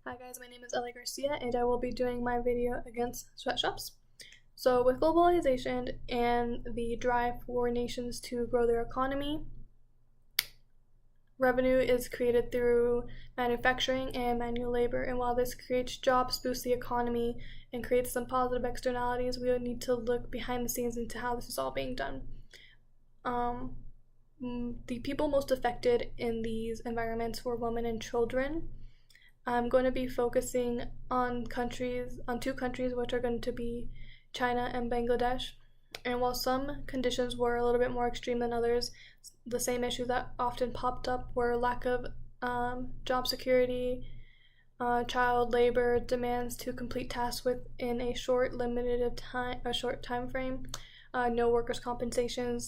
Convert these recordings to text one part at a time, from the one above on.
Hi guys, my name is Ellie Garcia and I will be doing my video against sweatshops. So with globalization and the drive for nations to grow their economy, revenue is created through manufacturing and manual labor, and while this creates jobs, boosts the economy, and creates some positive externalities, we need to look behind the scenes into how this is all being done. The people most affected in these environments were women and children. I'm going to be focusing on two countries, which are going to be China and Bangladesh. And while some conditions were a little bit more extreme than others, the same issues that often popped up were lack of job security, child labor, demands to complete tasks within a short time frame, no workers' compensation,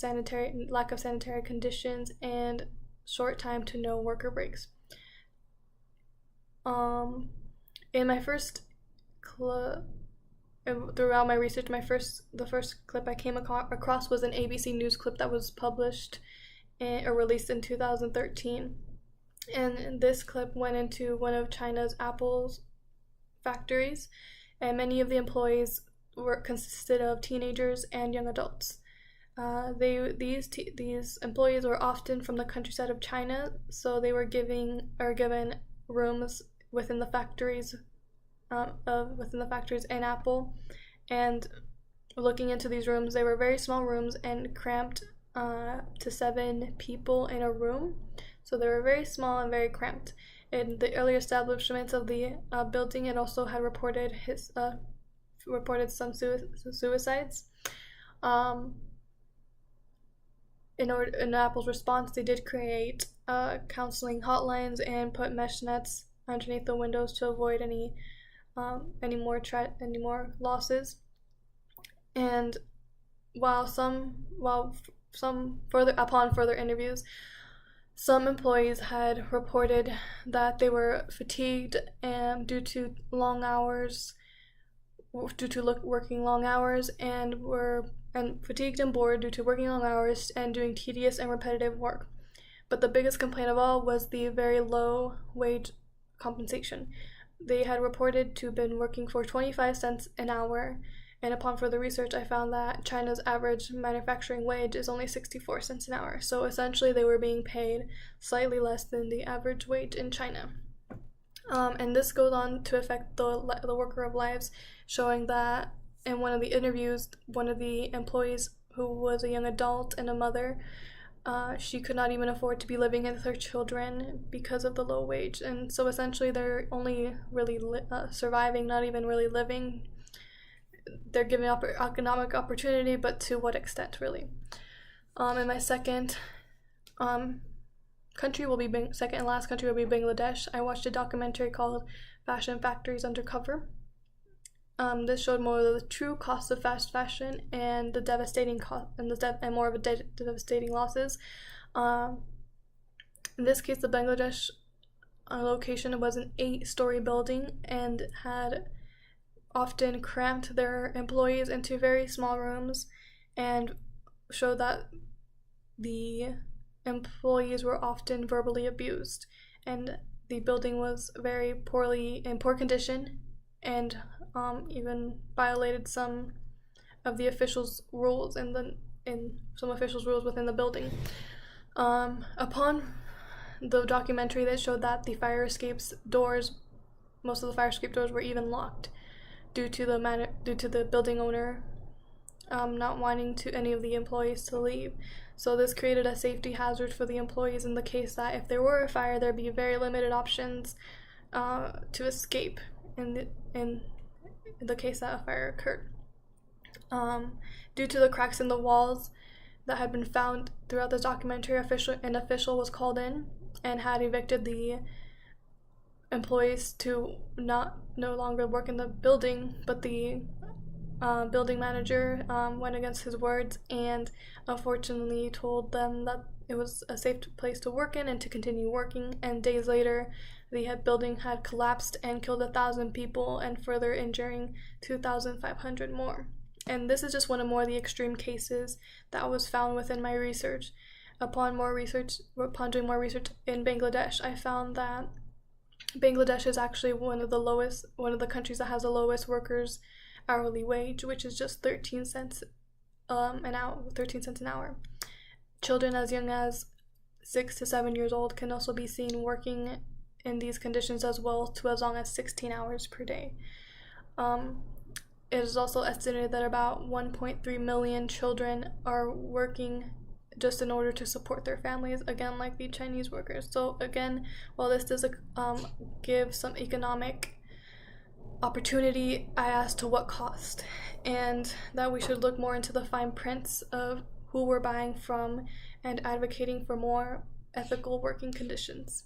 lack of sanitary conditions, and short time to no worker breaks. In my first throughout my research, the first clip I came across was an ABC News clip that was published or released in 2013. And this clip went into one of China's Apple's factories, and many of the employees consisted of teenagers and young adults. These employees were often from the countryside of China, so they were given rooms within the factories in Apple, and looking into these rooms, they were very small rooms and cramped to 7 people in a room, so they were very small and very cramped. In the early establishments of the building, it also had reported some suicides. In Apple's response, they did create counseling hotlines and put mesh nets underneath the windows to avoid any more losses. And upon further interviews, some employees had reported that they were fatigued due to working long hours, and fatigued and bored due to working long hours and doing tedious and repetitive work. But the biggest complaint of all was the very low wage compensation. They had reported to have been working for 25 cents an hour, and upon further research, I found that China's average manufacturing wage is only 64 cents an hour. So essentially, they were being paid slightly less than the average wage in China. And this goes on to affect the worker of lives, showing that in one of the interviews, one of the employees, who was a young adult and a mother, she could not even afford to be living with her children because of the low wage. And so essentially they're only really surviving, not even really living. They're giving up economic opportunity, but to what extent, really? And my second and last country will be Bangladesh. I watched a documentary called Fashion Factories Undercover. This showed more of the true cost of fast fashion and the devastating devastating losses. In this case, the Bangladesh location was an 8-story building and had often cramped their employees into very small rooms, and showed that the employees were often verbally abused, and the building was in poor condition, and even violated some of the officials' rules within the building. Upon the documentary, they showed that most of the fire escape doors were even locked due to the building owner not wanting any of the employees to leave. So this created a safety hazard for the employees in the case that if there were a fire, there'd be very limited options to escape in the case that a fire occurred. Due to the cracks in the walls that had been found throughout this documentary, an official was called in and had evicted the employees to no longer work in the building, but the building manager went against his words and unfortunately told them that it was a safe place to work in and to continue working. And days later, the building had collapsed and killed 1,000 people and further injuring 2,500 more. And this is just one of the extreme cases that was found within my research. Upon doing more research in Bangladesh, I found that Bangladesh is actually one of the countries that has the lowest workers' hourly wage, which is just 13 cents an hour. Children as young as 6 to 7 years old can also be seen working in these conditions as well, to as long as 16 hours per day. It is also estimated that about 1.3 million children are working just in order to support their families, again, like the Chinese workers. So again, while this does give some economic opportunity, I asked to what cost, and that we should look more into the fine prints of who we're buying from and advocating for more ethical working conditions.